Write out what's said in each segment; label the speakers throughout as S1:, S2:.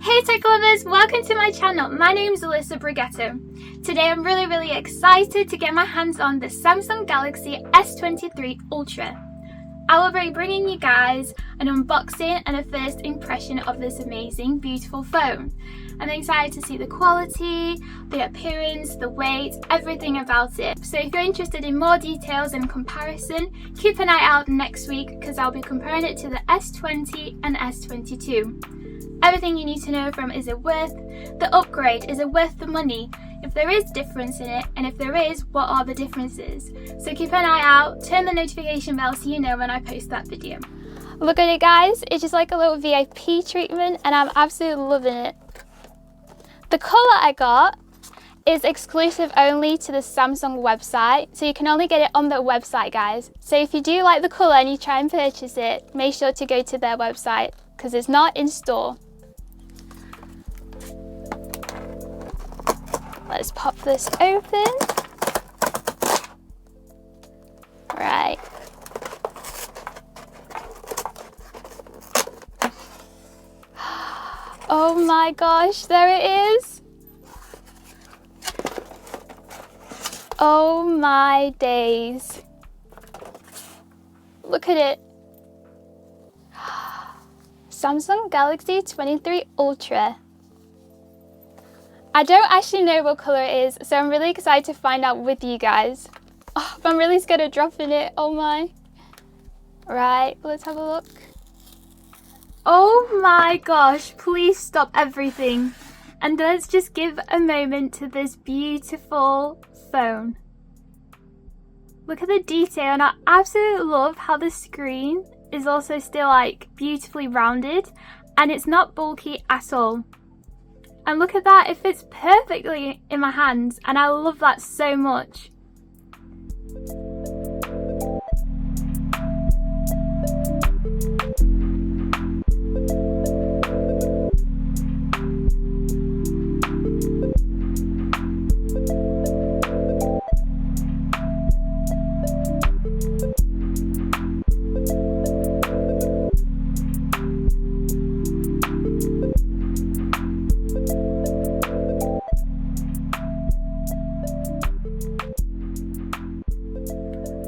S1: Hey tech lovers, welcome to my channel. My name is Alyssa Brighetto. Today I'm really excited to get my hands on the Samsung Galaxy S23 Ultra. I will be bringing you guys an unboxing and a first impression of this amazing, beautiful phone. I'm excited to see the quality, the appearance, the weight, everything about it. So if you're interested in more details and comparison, keep an eye out next week because I'll be comparing it to the S20 and S22. Everything you need to know from is it worth the upgrade, is it worth the money, if there is difference in it, and if there is, what are the differences. So keep an eye out, turn the notification bell so you know when I post that video. Look at it guys, it's just like a little VIP treatment and I'm absolutely loving it. The colour I got is exclusive only to the Samsung website, so you can only get it on their website guys. So if you do like the colour and you try and purchase it, make sure to go to their website because it's not in store. Let's pop this open. Right. Oh my gosh, there it is. Oh my days. Look at it. Samsung Galaxy S23 Ultra. I don't actually know what colour it is, so I'm really excited to find out with you guys. Oh, I'm really scared of dropping it, oh my. Right, let's have a look. Oh my gosh, please stop everything. And let's just give a moment to this beautiful phone. Look at the detail and I absolutely love how the screen is also still like beautifully rounded and it's not bulky at all. And look at that, it fits perfectly in my hands and I love that so much.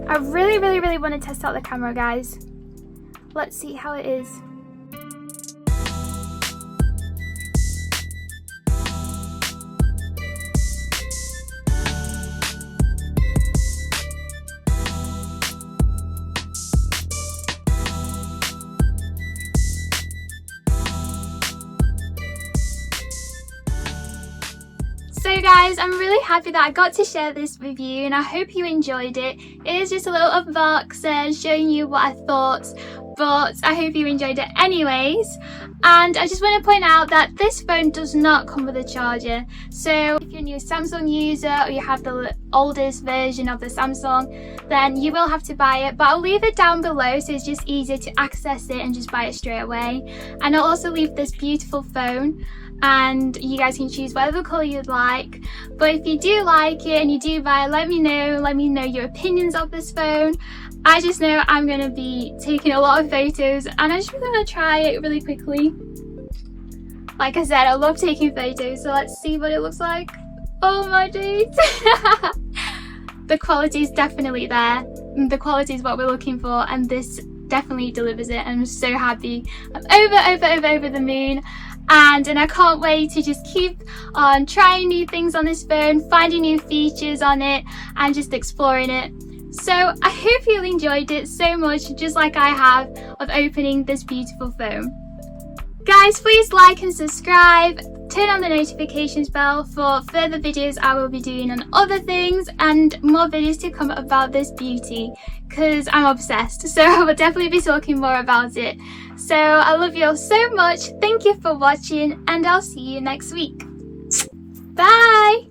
S1: I really want to test out the camera guys. Let's see how it is. So guys, I'm really happy that I got to share this with you and I hope you enjoyed it. It is just a little unboxing showing you what I thought, but I hope you enjoyed it anyways. And I just want to point out that this phone does not come with a charger. So if you're a new Samsung user or you have the oldest version of the Samsung, then you will have to buy it. But I'll leave it down below so it's just easier to access it and just buy it straight away. And I'll also leave this beautiful phone and you guys can choose whatever colour you'd like. But if you do like it and you do buy it, let me know your opinions of this phone. I just know I'm going to be taking a lot of photos and I'm just going to try it really quickly. Like I said, I love taking photos, so let's see what it looks like. Oh my days. The quality is definitely there. The quality is what we're looking for and this definitely delivers it. I'm so happy. I'm over the moon. And I can't wait to just keep on trying new things on this phone, finding new features on it and just exploring it. So I hope you enjoyed it so much, just like I have, of opening this beautiful phone. Guys, please like and subscribe, turn on the notifications bell for further videos I will be doing on other things and more videos to come about this beauty because I'm obsessed, so I will definitely be talking more about it. So I love you all so much, thank you for watching and I'll see you next week. Bye!